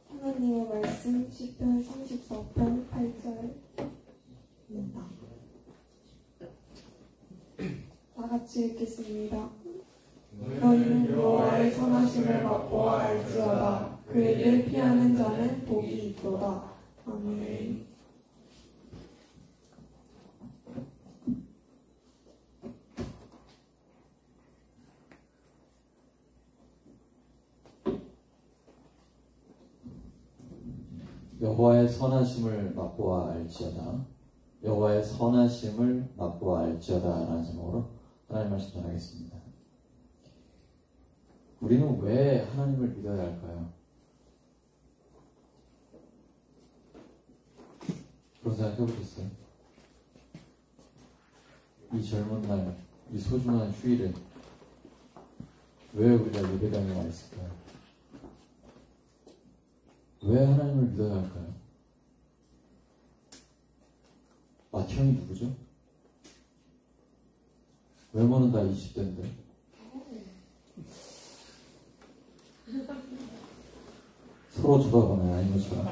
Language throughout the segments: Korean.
하나님의 말씀 시편 34편 8절 다 같이 읽겠습니다. 너희는 여호와의 선하심을 맛보아 알지어다. 그에게 피하는 자는 복이 있도다. 아멘. 여호와의 선하심을 맛보아 알지어다. 여호와의 선하심을 맛보아 알지어다 라는 제목으로 하나님 말씀 전하겠습니다. 우리는 왜 하나님을 믿어야 할까요? 그런 생각 해보셨어요? 이 젊은 날, 이 소중한 휴일에 왜 우리가 예배당에 와 있을까요? 왜 하나님을 믿어야 할까요? 마티형이 누구죠? 외모는 다 20대인데 서로 쳐다보네. 아닌 것처럼.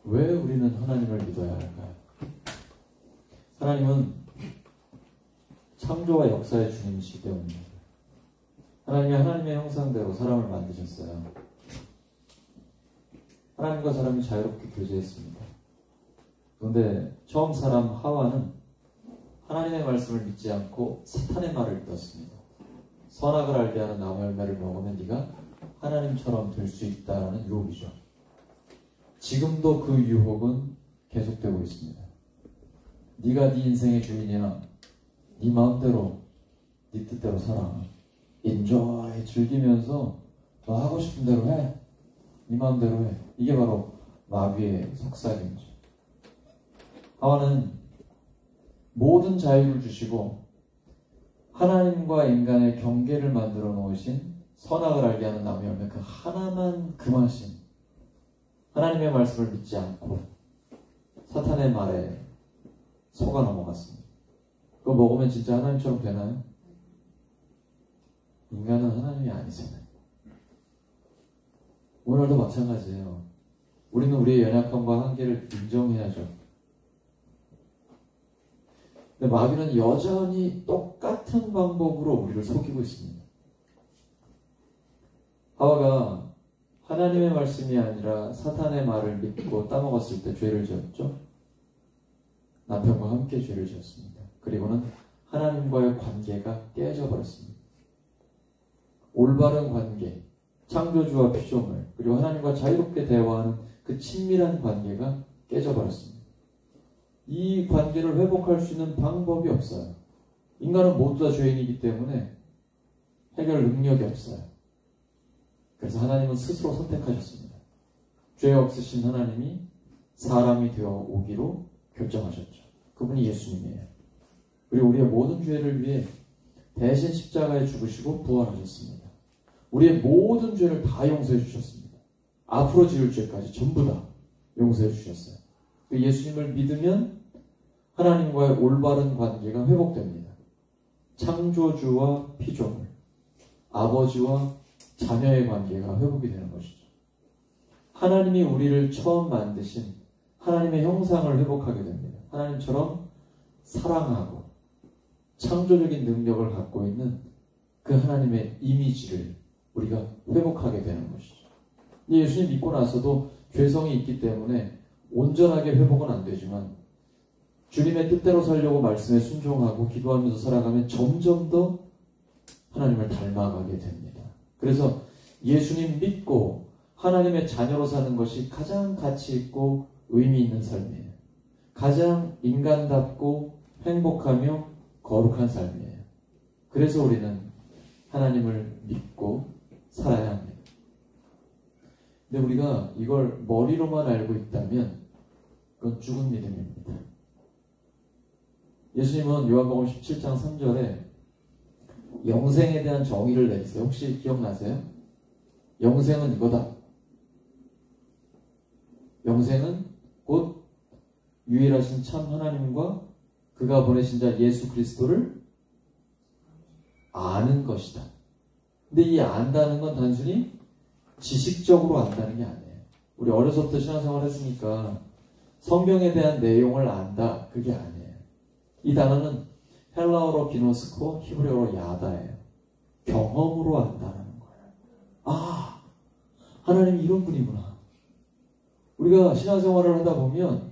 왜 우리는 하나님을 믿어야 할까요? 하나님은 창조와 역사의 주님이시기 때문입니다. 하나님이 하나님의 형상대로 사람을 만드셨어요. 하나님과 사람이 자유롭게 교제했습니다. 그런데 처음 사람 하와는 하나님의 말씀을 믿지 않고 사탄의 말을 믿었습니다. 선악을 알게 하는 나무 열매를 먹으면 네가 하나님처럼 될 수 있다는 유혹이죠. 지금도 그 유혹은 계속되고 있습니다. 네가 네 인생의 주인이야. 네 마음대로, 네 뜻대로 살아. 인조해 즐기면서 너 하고 싶은 대로 해. 네 마음대로 해. 이게 바로 마귀의 속삭임이죠. 하와는 모든 자유를 주시고 하나님과 인간의 경계를 만들어 놓으신 선악을 알게 하는 나무 열매 그 하나만 금하신 하나님의 말씀을 믿지 않고 사탄의 말에 속아 넘어갔습니다. 그거 먹으면 진짜 하나님처럼 되나요? 인간은 하나님이 아니잖아요. 오늘도 마찬가지예요. 우리는 우리의 연약함과 한계를 인정해야죠. 근데 마귀는 여전히 똑같은 방법으로 우리를 속이고 있습니다. 하와가 하나님의 말씀이 아니라 사탄의 말을 믿고 따먹었을 때 죄를 지었죠. 남편과 함께 죄를 지었습니다. 그리고는 하나님과의 관계가 깨져버렸습니다. 올바른 관계, 창조주와 피조물, 그리고 하나님과 자유롭게 대화하는 그 친밀한 관계가 깨져버렸습니다. 이 관계를 회복할 수 있는 방법이 없어요. 인간은 모두 다 죄인이기 때문에 해결 능력이 없어요. 그래서 하나님은 스스로 선택하셨습니다. 죄 없으신 하나님이 사람이 되어 오기로 결정하셨죠. 그분이 예수님이에요. 그리고 우리의 모든 죄를 위해 대신 십자가에 죽으시고 부활하셨습니다. 우리의 모든 죄를 다 용서해 주셨습니다. 앞으로 지을 죄까지 전부 다 용서해 주셨어요. 그 예수님을 믿으면 하나님과의 올바른 관계가 회복됩니다. 창조주와 피조물, 아버지와 자녀의 관계가 회복이 되는 것이죠. 하나님이 우리를 처음 만드신 하나님의 형상을 회복하게 됩니다. 하나님처럼 사랑하고 창조적인 능력을 갖고 있는 그 하나님의 이미지를 우리가 회복하게 되는 것이죠. 예수님 믿고 나서도 죄성이 있기 때문에 온전하게 회복은 안 되지만 주님의 뜻대로 살려고 말씀에 순종하고 기도하면서 살아가면 점점 더 하나님을 닮아가게 됩니다. 그래서 예수님 믿고 하나님의 자녀로 사는 것이 가장 가치 있고 의미 있는 삶이에요. 가장 인간답고 행복하며 거룩한 삶이에요. 그래서 우리는 하나님을 믿고 살아야 합니다. 근데 우리가 이걸 머리로만 알고 있다면 그건 죽은 믿음입니다. 예수님은 요한복음 17장 3절에 영생에 대한 정의를 내리세요. 혹시 기억나세요? 영생은 이거다. 영생은 곧 유일하신 참 하나님과 그가 보내신 자 예수 그리스도를 아는 것이다. 근데 이 안다는 건 단순히 지식적으로 안다는 게 아니에요. 우리 어려서부터 신앙생활 했으니까 성경에 대한 내용을 안다, 그게 아니에요. 이 단어는 헬라어로 기노스코, 히브리어로 야다예요. 경험으로 안다라는 거예요. 아, 하나님이 이런 분이구나. 우리가 신앙생활을 하다 보면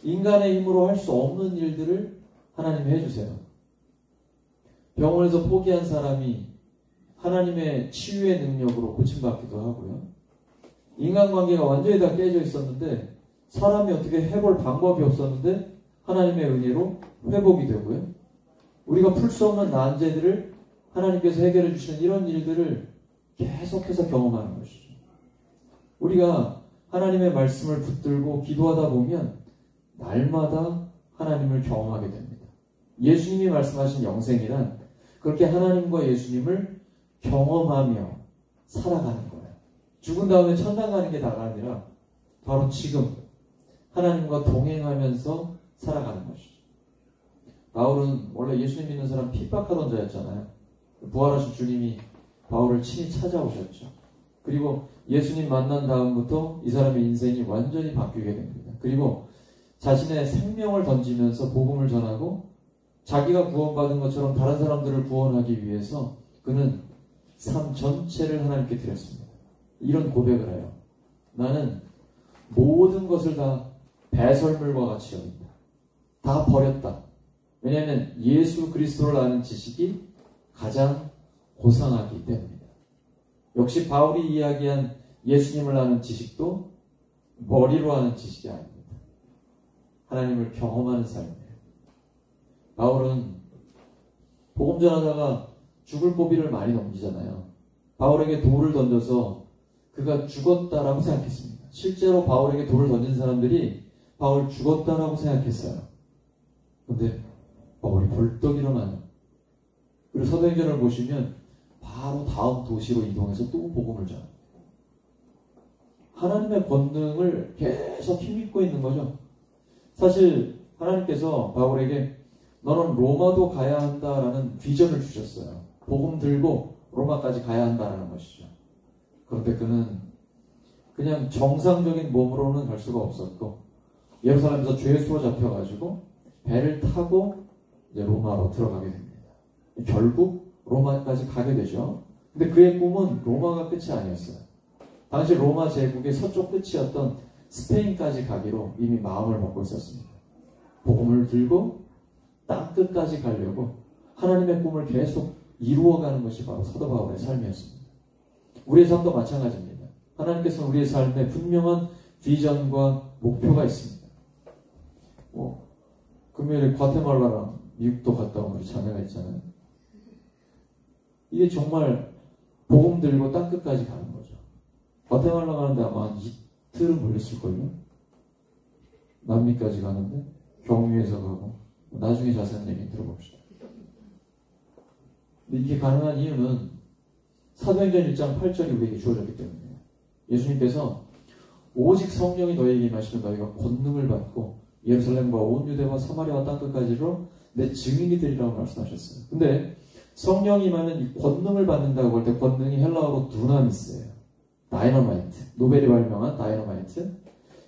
인간의 힘으로 할 수 없는 일들을 하나님이 해주세요. 병원에서 포기한 사람이 하나님의 치유의 능력으로 고침받기도 하고요. 인간관계가 완전히 다 깨져 있었는데 사람이 어떻게 해볼 방법이 없었는데 하나님의 은혜로 회복이 되고요. 우리가 풀 수 없는 난제들을 하나님께서 해결해 주시는 이런 일들을 계속해서 경험하는 것이죠. 우리가 하나님의 말씀을 붙들고 기도하다 보면 날마다 하나님을 경험하게 됩니다. 예수님이 말씀하신 영생이란 그렇게 하나님과 예수님을 경험하며 살아가는 거예요. 죽은 다음에 천당 가는 게 다가 아니라 바로 지금 하나님과 동행하면서 살아가는 것이죠. 바울은 원래 예수님 믿는 사람 핍박하던 자였잖아요. 부활하신 주님이 바울을 친히 찾아오셨죠. 그리고 예수님 만난 다음부터 이 사람의 인생이 완전히 바뀌게 됩니다. 그리고 자신의 생명을 던지면서 복음을 전하고 자기가 구원받은 것처럼 다른 사람들을 구원하기 위해서 그는 삶 전체를 하나님께 드렸습니다. 이런 고백을 해요. 나는 모든 것을 다 배설물과 같이 여긴다. 다 버렸다. 왜냐하면 예수 그리스도를 아는 지식이 가장 고상하기 때문이다. 역시 바울이 이야기한 예수님을 아는 지식도 머리로 아는 지식이 아닙니다. 하나님을 경험하는 삶이에요. 바울은 복음 전하다가 죽을 고비를 많이 넘기잖아요. 바울에게 돌을 던져서 그가 죽었다라고 생각했습니다. 실제로 바울에게 돌을 던진 사람들이 바울 죽었다라고 생각했어요. 그런데 바울이 벌떡 일어나요. 그리고 사도행전을 보시면 바로 다음 도시로 이동해서 또 복음을 전합니다. 하나님의 권능을 계속 힘입고 있는 거죠. 사실 하나님께서 바울에게 너는 로마도 가야 한다라는 비전을 주셨어요. 복음 들고 로마까지 가야 한다라는 것이죠. 그런데 그는 그냥 정상적인 몸으로는 갈 수가 없었고 예루살렘에서 죄수로 잡혀가지고 배를 타고 이제 로마로 들어가게 됩니다. 결국 로마까지 가게 되죠. 근데 그의 꿈은 로마가 끝이 아니었어요. 당시 로마 제국의 서쪽 끝이었던 스페인까지 가기로 이미 마음을 먹고 있었습니다. 복음을 들고 땅 끝까지 가려고 하나님의 꿈을 계속 이루어가는 것이 바로 사도 바울의 삶이었습니다. 우리의 삶도 마찬가지입니다. 하나님께서는 우리의 삶에 분명한 비전과 목표가 있습니다. 금요일에 과테말라랑 미국도 갔다 온 우리 자매가 있잖아요. 이게 정말 복음 들고 땅 끝까지 가는 거죠. 과테말라 가는데 아마 한 이틀은 걸렸을걸요. 남미까지 가는데 경유해서 가고 나중에 자세한 얘기 들어봅시다. 근데 이게 가능한 이유는 사도행전 1장 8절이 우리에게 주어졌기 때문이에요. 예수님께서 오직 성령이 너희에게 임하시면 너희가 권능을 받고 예루살렘과 온 유대와 사마리아와 땅끝까지로 내 증인이 되리라고 말씀하셨어요. 근데 성령이 임하면 이 권능을 받는다고 할 때 권능이 헬라어로 두나미스예요. 다이너마이트. 노벨이 발명한 다이너마이트.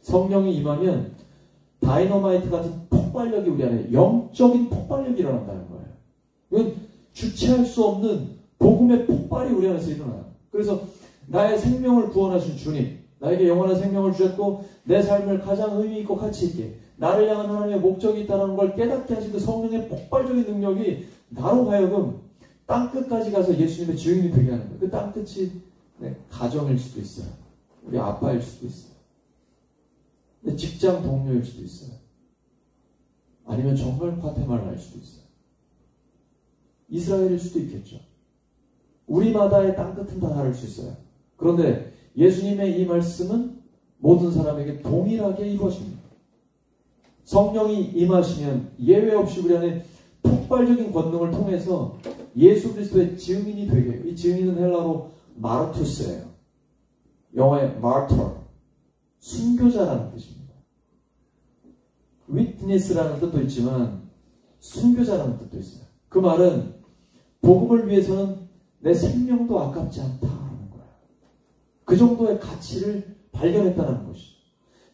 성령이 임하면 다이너마이트 같은 폭발력이 우리 안에 영적인 폭발력이 일어난다는 거예요. 이건 주체할 수 없는 복음의 폭발이 우리 안에서 일어나요. 그래서 나의 생명을 구원하신 주님, 나에게 영원한 생명을 주셨고 내 삶을 가장 의미 있고 가치 있게 나를 향한 하나님의 목적이 있다는 걸 깨닫게 하신 그 성령의 폭발적인 능력이 나로 하여금 땅끝까지 가서 예수님의 증인이 되게 하는 거예요. 그 땅끝이 가정일 수도 있어요. 우리 아빠일 수도 있어요. 내 직장 동료일 수도 있어요. 아니면 정말 과테말라일 수도 있어요. 이스라엘일 수도 있겠죠. 우리마다의 땅끝은 다 다를 수 있어요. 그런데 예수님의 이 말씀은 모든 사람에게 동일하게 이루어집니다. 성령이 임하시면 예외 없이 우리 안에 폭발적인 권능을 통해서 예수 그리스도의 증인이 되게 해요. 이 증인은 헬라어로 마르투스예요. 영어의 martyr, 순교자라는 뜻입니다. witness라는 뜻도 있지만 순교자라는 뜻도 있어요. 그 말은 복음을 위해서는 내 생명도 아깝지 않다라는 거야. 그 정도의 가치를 발견했다는 것이죠.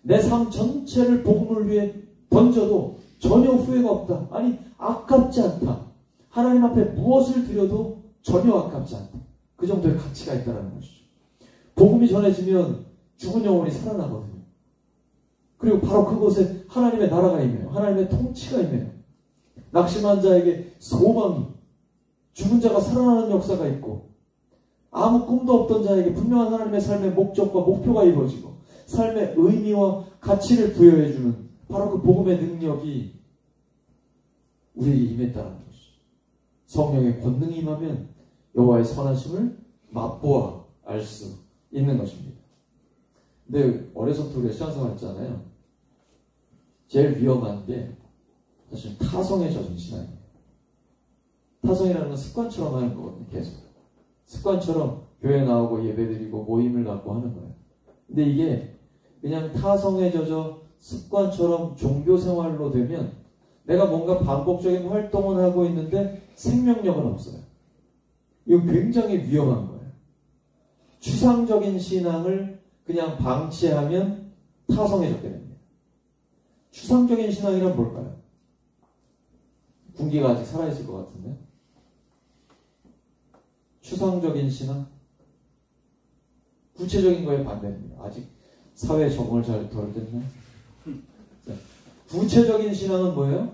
내 삶 전체를 복음을 위해 던져도 전혀 후회가 없다. 아니, 아깝지 않다. 하나님 앞에 무엇을 드려도 전혀 아깝지 않다. 그 정도의 가치가 있다는 것이죠. 복음이 전해지면 죽은 영혼이 살아나거든요. 그리고 바로 그곳에 하나님의 나라가 임해요. 하나님의 통치가 임해요. 낙심한 자에게 소망이, 죽은 자가 살아나는 역사가 있고, 아무 꿈도 없던 자에게 분명한 하나님의 삶의 목적과 목표가 이루어지고, 삶의 의미와 가치를 부여해주는 바로 그 복음의 능력이 우리에게 임했다는 것이죠. 성령의 권능이 임하면 여호와의 선하심을 맛보아 알 수 있는 것입니다. 근데 어려서부터 우리가 신앙생활 했잖아요. 제일 위험한 게 사실 타성에 젖은 신앙이에요. 타성이라는 건 습관처럼 하는 거거든요. 계속 습관처럼 교회 나오고 예배드리고 모임을 갖고 하는 거예요. 근데 이게 그냥 타성에 젖어 습관처럼 종교생활로 되면 내가 뭔가 반복적인 활동을 하고 있는데 생명력은 없어요. 이거 굉장히 위험한 거예요. 추상적인 신앙을 그냥 방치하면 타성에 젖게 됩니다. 추상적인 신앙이란 뭘까요? 군기가 아직 살아있을 것 같은데. 추상적인 신앙? 구체적인 거에 반대입니다. 아직 사회에 적응을 잘 덜 됐네. 구체적인 신앙은 뭐예요?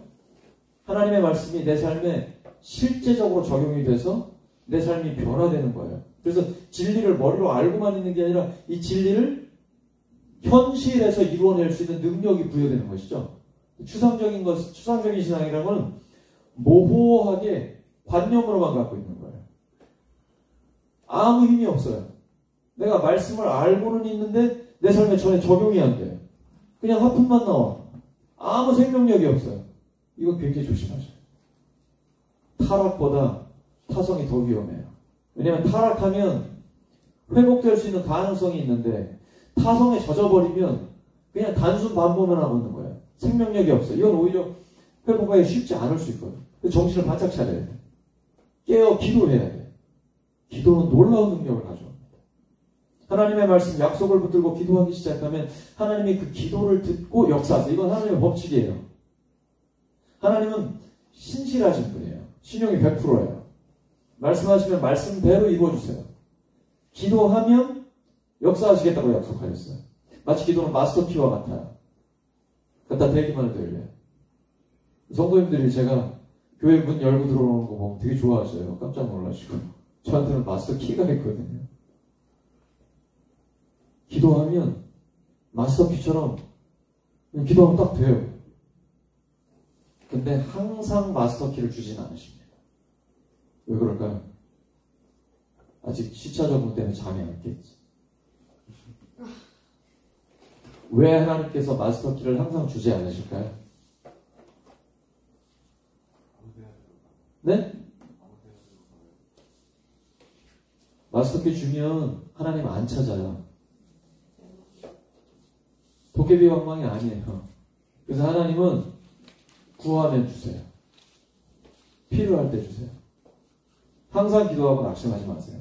하나님의 말씀이 내 삶에 실제적으로 적용이 돼서 내 삶이 변화되는 거예요. 그래서 진리를 머리로 알고만 있는 게 아니라 이 진리를 현실에서 이루어낼 수 있는 능력이 부여되는 것이죠. 추상적인 신앙이라는 건 모호하게 관념으로만 갖고 있는 거예요. 아무 힘이 없어요. 내가 말씀을 알고는 있는데 내 삶에 전혀 적용이 안 돼요. 그냥 하품만 나와. 아무 생명력이 없어요. 이거 굉장히 조심하셔요. 타락보다 타성이 더 위험해요. 왜냐하면 타락하면 회복될 수 있는 가능성이 있는데 타성에 젖어버리면 그냥 단순 반복만 하고 있는 거예요. 생명력이 없어요. 이건 오히려 회복하기 쉽지 않을 수 있거든요. 정신을 바짝 차려야 돼요. 깨어 기도해야 돼요. 기도는 놀라운 능력을 가져옵니다. 하나님의 말씀 약속을 붙들고 기도하기 시작하면 하나님이 그 기도를 듣고 역사하세요. 이건 하나님의 법칙이에요. 하나님은 신실하신 분이에요. 신용이 100%예요. 말씀하시면 말씀대로 이루어주세요. 기도하면 역사하시겠다고 약속하셨어요. 마치 기도는 마스터키와 같아요. 갖다 대기만 해도 열려요. 성도님들이 제가 교회 문 열고 들어오는 거 보면 되게 좋아하셔요. 깜짝 놀라시고. 저한테는 마스터키가 있거든요. 기도하면 마스터키처럼 기도하면 딱 돼요. 근데 항상 마스터키를 주진 않으십니다. 왜 그럴까요? 아직 시차 적응 때문에 잠이 안 깼지. 왜 하나님께서 마스터키를 항상 주지 않으실까요? 네? 마스터키 주면 하나님 안 찾아요. 도깨비 방망이 아니에요. 그래서 하나님은 구하면 주세요. 필요할 때 주세요. 항상 기도하고 낙심하지 마세요.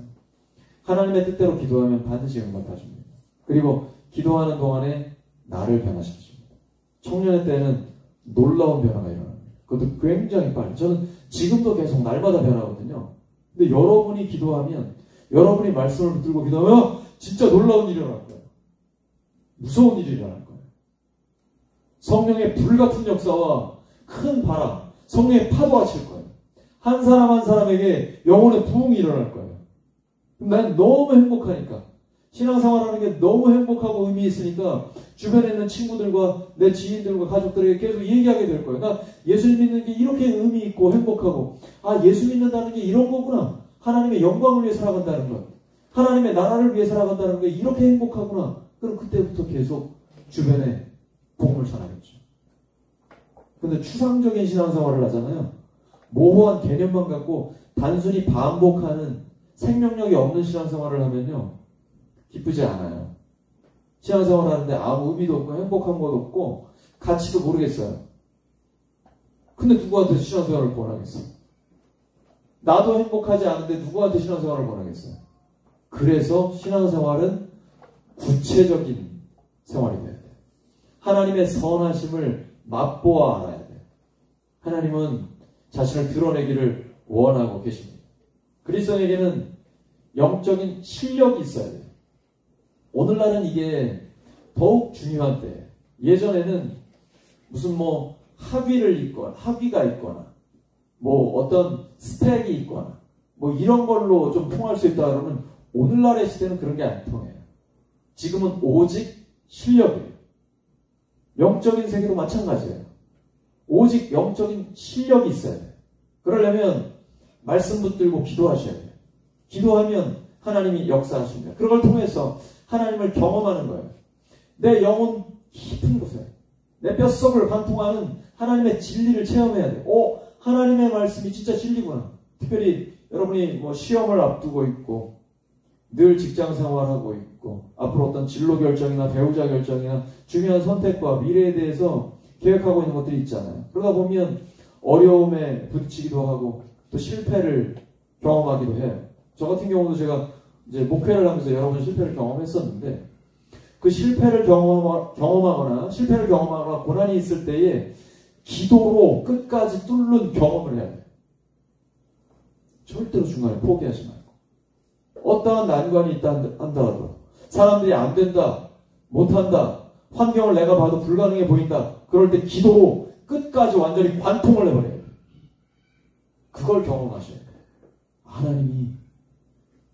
하나님의 뜻대로 기도하면 반드시 응답하십니다. 그리고 기도하는 동안에 나를 변화시키십니다. 청년의 때는 놀라운 변화가 일어납니다. 그것도 굉장히 빨리. 저는 지금도 계속 날마다 변하거든요. 근데 여러분이 기도하면, 여러분이 말씀을 붙들고 기도하면 진짜 놀라운 일이 일어날 거예요. 무서운 일이 일어날 거예요. 성령의 불같은 역사와 큰 바람, 성령의 파도가 칠 거예요. 한 사람 한 사람에게 영혼의 부흥이 일어날 거예요. 난 너무 행복하니까, 신앙생활하는 게 너무 행복하고 의미 있으니까 주변에 있는 친구들과 내 지인들과 가족들에게 계속 얘기하게 될 거예요. 나 예수님 믿는 게 이렇게 의미 있고 행복하고, 아, 예수 믿는다는 게 이런 거구나. 하나님의 영광을 위해 살아간다는 것, 하나님의 나라를 위해 살아간다는 게 이렇게 행복하구나. 그럼 그때부터 계속 주변에 복음을 전하겠죠. 근데 추상적인 신앙생활을 하잖아요. 모호한 개념만 갖고 단순히 반복하는 생명력이 없는 신앙생활을 하면요, 기쁘지 않아요. 신앙생활 하는데 아무 의미도 없고 행복한 것도 없고 가치도 모르겠어요. 근데 누구한테 신앙생활을 권하겠어? 나도 행복하지 않은데 누구한테 신앙생활을 권하겠어요? 그래서 신앙생활은 구체적인 생활이 돼야 돼요. 하나님의 선하심을 맛보아 알아야 돼요. 하나님은 자신을 드러내기를 원하고 계십니다. 그리스도인에게는 영적인 실력이 있어야 돼요. 오늘날은 이게 더욱 중요한 때예요. 예전에는 무슨 학위가 있거나 어떤 스펙이 있거나 이런 걸로 좀 통할 수 있다 그러면 오늘날의 시대는 그런 게 안 통해요. 지금은 오직 실력이에요. 영적인 세계도 마찬가지예요. 오직 영적인 실력이 있어야 돼요. 그러려면 말씀 붙들고 기도하셔야 돼요. 기도하면 하나님이 역사하십니다. 그걸 통해서 하나님을 경험하는 거예요. 내 영혼 깊은 곳에 내 뼛속을 관통하는 하나님의 진리를 체험해야 돼요. 하나님의 말씀이 진짜 진리구나. 특별히 여러분이 시험을 앞두고 있고 늘 직장 생활하고 있고 앞으로 어떤 진로 결정이나 배우자 결정이나 중요한 선택과 미래에 대해서 계획하고 있는 것들이 있잖아요. 그러다 보면 어려움에 부딪히기도 하고 또 실패를 경험하기도 해요. 저 같은 경우도 제가 이제 목회를 하면서 여러 번 실패를 경험했었는데 그 실패를 경험하거나 고난이 있을 때에 기도로 끝까지 뚫는 경험을 해야 돼요. 절대로 중간에 포기하지 말고. 어떠한 난관이 있다 한다라도 사람들이 안 된다, 못한다, 환경을 내가 봐도 불가능해 보인다. 그럴 때 기도로 끝까지 완전히 관통을 해버려야 돼요. 그걸 경험하셔야 돼요. 하나님이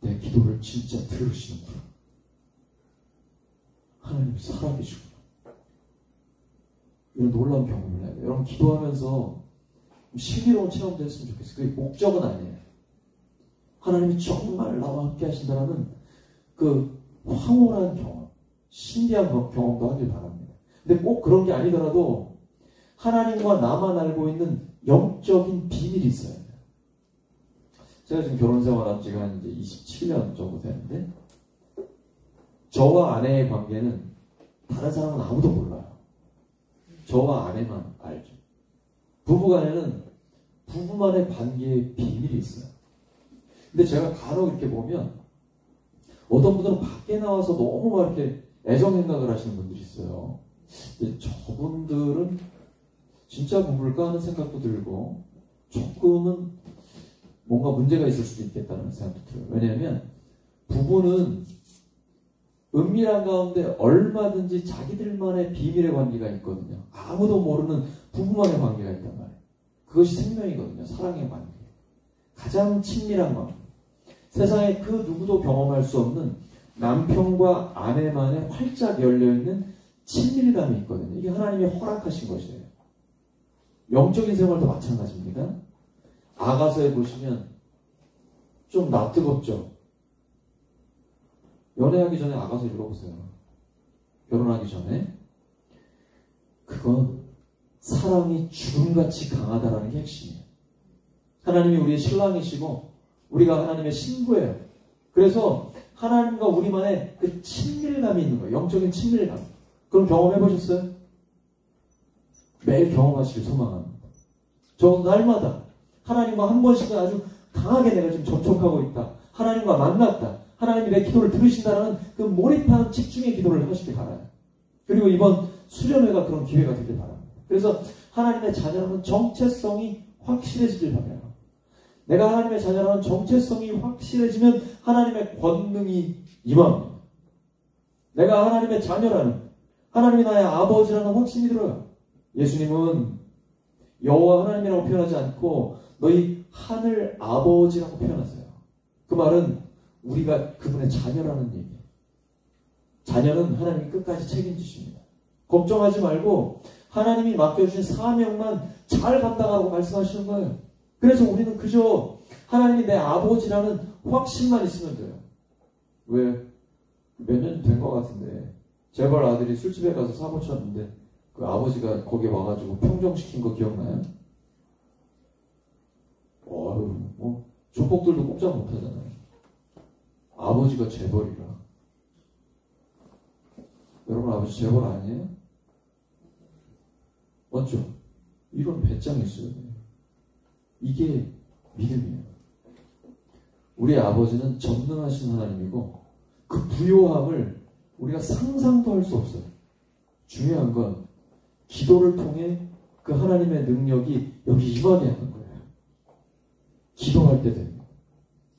내 기도를 진짜 들으시는구나. 하나님 살아계시구나. 이런 놀라운 경험을 해야 돼요. 여러분 기도하면서 신비로운 체험도 했으면 좋겠어요. 그게 목적은 아니에요. 하나님이 정말 나와 함께 하신다는 그 황홀한 경험, 신비한 경험도 하길 바랍니다. 근데 꼭 그런 게 아니더라도 하나님과 나만 알고 있는 영적인 비밀이 있어야 돼요. 제가 지금 결혼 생활한 지가 한 이제 27년 정도 되는데 저와 아내의 관계는 다른 사람은 아무도 몰라요. 저와 아내만 알죠. 부부간에는 부부만의 관계의 비밀이 있어요. 근데 제가 간혹 이렇게 보면 어떤 분들은 밖에 나와서 너무 막 이렇게 애정 생각을 하시는 분들이 있어요. 근데 저분들은 진짜 부부일까 하는 생각도 들고 조금은 뭔가 문제가 있을 수도 있겠다는 생각도 들어요. 왜냐하면 부부는 은밀한 가운데 얼마든지 자기들만의 비밀의 관계가 있거든요. 아무도 모르는 부부만의 관계가 있단 말이에요. 그것이 생명이거든요. 사랑의 관계. 가장 친밀한 관계. 세상에 그 누구도 경험할 수 없는 남편과 아내만의 활짝 열려있는 친밀감이 있거든요. 이게 하나님이 허락하신 것이에요. 영적인 생활도 마찬가지입니다. 아가서에 보시면 좀 낯뜨겁죠. 연애하기 전에 아가서 읽어보세요. 결혼하기 전에. 그건 사랑이 죽음같이 강하다라는 게 핵심이에요. 하나님이 우리의 신랑이시고 우리가 하나님의 신부예요. 그래서 하나님과 우리만의 그 친밀감이 있는 거예요. 영적인 친밀감. 그럼 경험해보셨어요? 매일 경험하시길 소망합니다. 저 날마다 하나님과 한 번씩은 아주 강하게 내가 지금 접촉하고 있다. 하나님과 만났다. 하나님이 내 기도를 들으신다는 그 몰입하는 집중의 기도를 하시길 바라요. 그리고 이번 수련회가 그런 기회가 되길 바랍니다. 그래서 하나님의 자녀라는 정체성이 확실해지길 바라요. 내가 하나님의 자녀라는 정체성이 확실해지면 하나님의 권능이 임합니다. 내가 하나님의 자녀라는, 하나님이 나의 아버지라는 확신이 들어요. 예수님은 여호와 하나님이라고 표현하지 않고 너희 하늘 아버지라고 표현하세요. 그 말은 우리가 그분의 자녀라는 얘기예요. 자녀는 하나님이 끝까지 책임지십니다. 걱정하지 말고 하나님이 맡겨주신 사명만 잘 감당하라고 말씀하시는 거예요. 그래서 우리는 그저 하나님이 내 아버지라는 확신만 있으면 돼요. 왜? 몇 년 된 것 같은데 재벌 아들이 술집에 가서 사고 쳤는데 그 아버지가 거기에 와가지고 평정시킨 거 기억나요? 조폭들도 꼼짝 못하잖아요. 아버지가 재벌이라. 여러분 아버지 재벌 아니에요? 맞죠? 이런 배짱이 있어요. 이게 믿음이에요. 우리 아버지는 전능하신 하나님이고 그 부요함을 우리가 상상도 할 수 없어요. 중요한 건 기도를 통해 그 하나님의 능력이 여기 임하게 하는 거예요. 기도할 때 됩니다.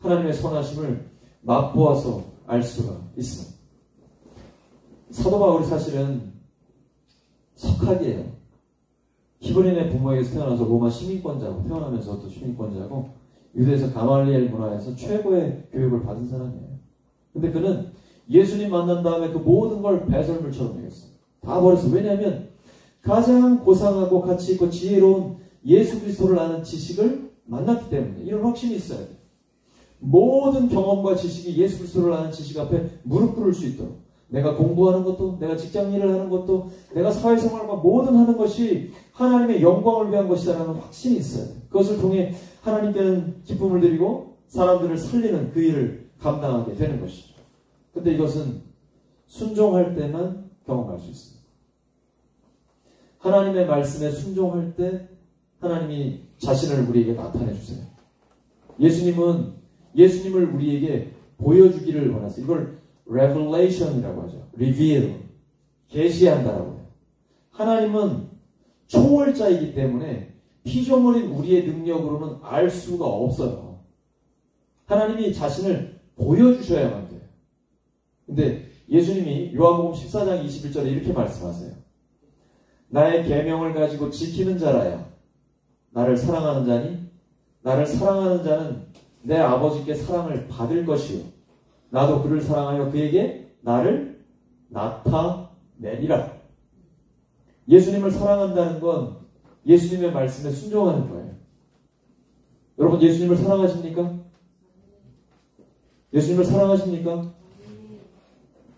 하나님의 선하심을 맛보아서 알 수가 있습니다. 사도 바울이 사실은 석학이에요. 히브리인의 부모에게서 태어나서 로마 시민권자고 태어나면서도 시민권자고 유대에서 가말리엘 문화에서 최고의 교육을 받은 사람이에요. 근데 그는 예수님 만난 다음에 그 모든 걸 배설물처럼 여겼어요. 다 버렸어요. 왜냐하면 가장 고상하고 가치 있고 지혜로운 예수 그리스도를 아는 지식을 만났기 때문에 이런 확신이 있어야 돼요. 모든 경험과 지식이 예수 그리스도를 아는 지식 앞에 무릎 꿇을 수 있도록 내가 공부하는 것도 내가 직장일을 하는 것도 내가 사회생활과 모든 하는 것이 하나님의 영광을 위한 것이라는 확신이 있어야 돼요. 그것을 통해 하나님께는 기쁨을 드리고 사람들을 살리는 그 일을 감당하게 되는 것이죠. 근데 이것은 순종할 때만 경험할 수 있습니다. 하나님의 말씀에 순종할 때 하나님이 자신을 우리에게 나타내 주세요. 예수님을 우리에게 보여주기를 원하세요. 이걸 revelation이라고 하죠. reveal, 계시한다라고 해요. 하나님은 초월자이기 때문에 피조물인 우리의 능력으로는 알 수가 없어요. 하나님이 자신을 보여주셔야만 돼요. 근데 예수님이 요한복음 14장 21절에 이렇게 말씀하세요. 나의 계명을 가지고 지키는 자라야 나를 사랑하는 자니 나를 사랑하는 자는 내 아버지께 사랑을 받을 것이요 나도 그를 사랑하여 그에게 나를 나타내리라. 예수님을 사랑한다는 건 예수님의 말씀에 순종하는 거예요. 여러분 예수님을 사랑하십니까? 예수님을 사랑하십니까?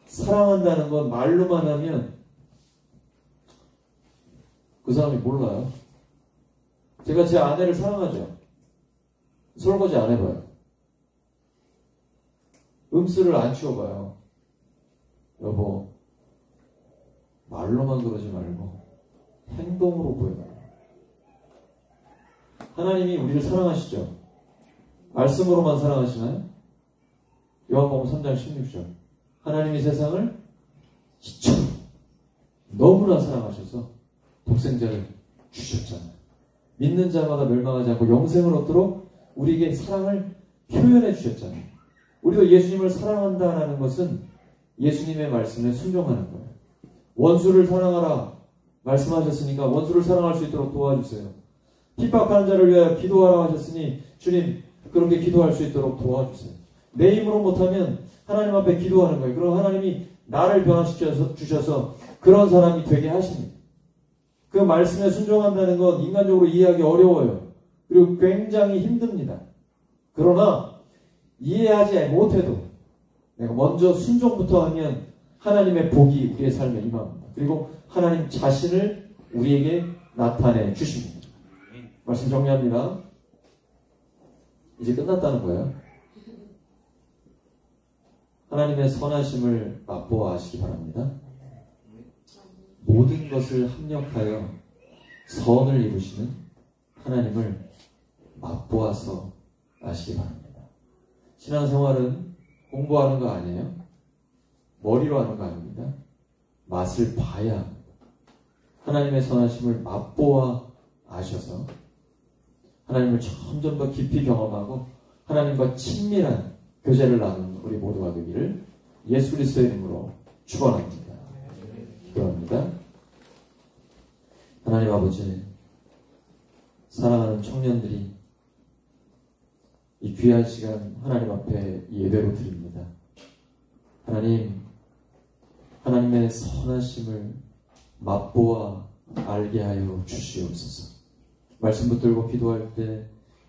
사랑한다는 건 말로만 하면 그 사람이 몰라요. 제가 제 아내를 사랑하죠. 설거지 안 해봐요. 음수를 안 치워봐요. 여보, 말로만 그러지 말고 행동으로 보여요. 하나님이 우리를 사랑하시죠? 말씀으로만 사랑하시나요? 요한복음 3장 16절 하나님이 세상을 이처럼 너무나 사랑하셔서 독생자를 주셨잖아요. 믿는 자마다 멸망하지 않고 영생을 얻도록 우리에게 사랑을 표현해 주셨잖아요. 우리도 예수님을 사랑한다는 것은 예수님의 말씀에 순종하는 거예요. 원수를 사랑하라 말씀하셨으니까 원수를 사랑할 수 있도록 도와주세요. 핍박하는 자를 위하여 기도하라 하셨으니 주님 그렇게 기도할 수 있도록 도와주세요. 내 힘으로 못하면 하나님 앞에 기도하는 거예요. 그럼 하나님이 나를 변화시켜 주셔서 그런 사람이 되게 하십니다. 그 말씀에 순종한다는 건 인간적으로 이해하기 어려워요. 그리고 굉장히 힘듭니다. 그러나 이해하지 못해도 내가 먼저 순종부터 하면 하나님의 복이 우리의 삶에 임합니다. 그리고 하나님 자신을 우리에게 나타내 주십니다. 말씀 정리합니다. 이제 끝났다는 거예요. 하나님의 선하심을 맛보아 아시기 바랍니다. 모든 것을 합력하여 선을 이루시는 하나님을 맛보아서 아시기 바랍니다. 신앙생활은 공부하는 거 아니에요. 머리로 하는 거 아닙니다. 맛을 봐야 합니다. 하나님의 선하심을 맛보아 아셔서 하나님을 점점 더 깊이 경험하고 하나님과 친밀한 교제를 나누는 우리 모두가 되기를 예수 그리스도의 이름으로 축원합니다. 기도합니다. 하나님 아버지, 사랑하는 청년들이 이 귀한 시간 하나님 앞에 예배로 드립니다. 하나님, 하나님의 선하심을 맛보아 알게 하여 주시옵소서. 말씀 붙들고 기도할 때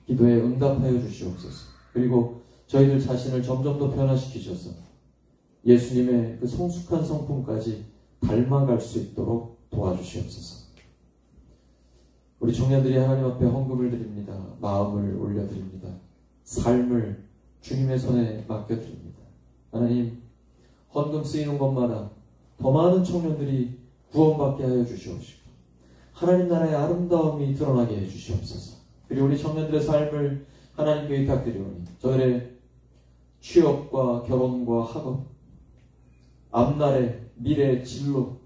기도에 응답하여 주시옵소서. 그리고 저희들 자신을 점점 더 변화시키셔서 예수님의 그 성숙한 성품까지 닮아갈 수 있도록 도와주시옵소서. 우리 청년들이 하나님 앞에 헌금을 드립니다. 마음을 올려드립니다. 삶을 주님의 손에 맡겨드립니다. 하나님, 헌금 쓰이는 것마다 더 많은 청년들이 구원받게 하여 주시옵시고 하나님 나라의 아름다움이 드러나게 해 주시옵소서. 그리고 우리 청년들의 삶을 하나님께 의탁드리오니 저들의 취업과 결혼과 학업, 앞날의 미래의 진로,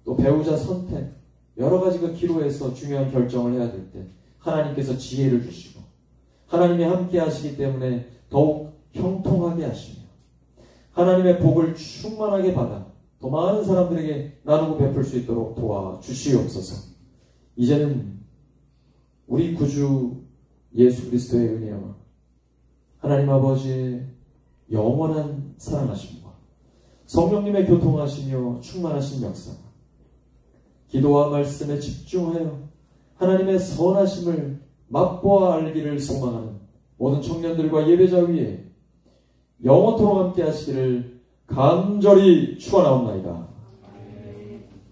또 배우자 선택, 여러 가지 그 기로에서 중요한 결정을 해야 될 때 하나님께서 지혜를 주시고 하나님이 함께 하시기 때문에 더욱 형통하게 하시며 하나님의 복을 충만하게 받아 더 많은 사람들에게 나누고 베풀 수 있도록 도와주시옵소서. 이제는 우리 구주 예수 그리스도의 은혜와 하나님 아버지의 영원한 사랑하심과 성령님의 교통하시며 충만하신 역사, 기도와 말씀에 집중하여 하나님의 선하심을 맛보아 알기를 소망하는 모든 청년들과 예배자 위에 영원토록 함께 하시기를 간절히 축원하옵나이다.